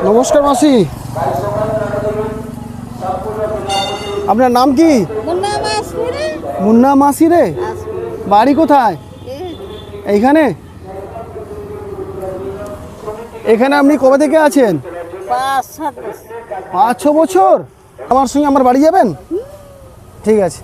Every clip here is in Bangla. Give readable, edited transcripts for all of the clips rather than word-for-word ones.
নমস্কার মাসি, আপনার নাম কি? মুন্না মাসি রে, বাড়ি কোথায়? এইখানে? এখানে আপনি কবে থেকে আছেন? 5-6 বছর। আমার সঙ্গে আমার বাড়ি যাবেন? ঠিক আছে।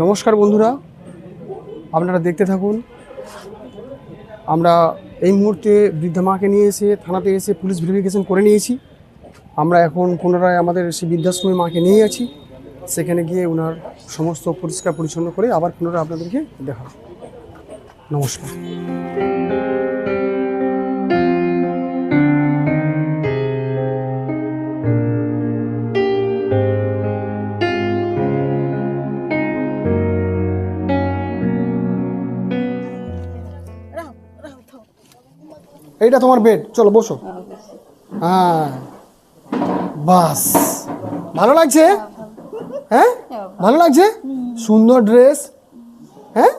নমস্কার বন্ধুরা, আপনারা দেখতে থাকুন। আমরা এই মুহূর্তে বৃদ্ধা মাকে নিয়ে এসে থানাতে এসে পুলিশ ভেরিফিকেশন করে নিয়েছি। আমরা এখন পুনরায় আমাদের সেই বৃদ্ধাশ্রমে মাকে নিয়ে আছি। সেখানে গিয়ে ওনার সমস্ত পরিষ্কার পরিচ্ছন্ন করে আবার পুনরায় আপনাদেরকে দেখাবো। নমস্কার। এইটা তোমার বেড, চলো বসো। হ্যাঁ, বাস ভালো লাগছে? হ্যাঁ, ভালো লাগছে। সুন্দর ড্রেস। হ্যাঁ,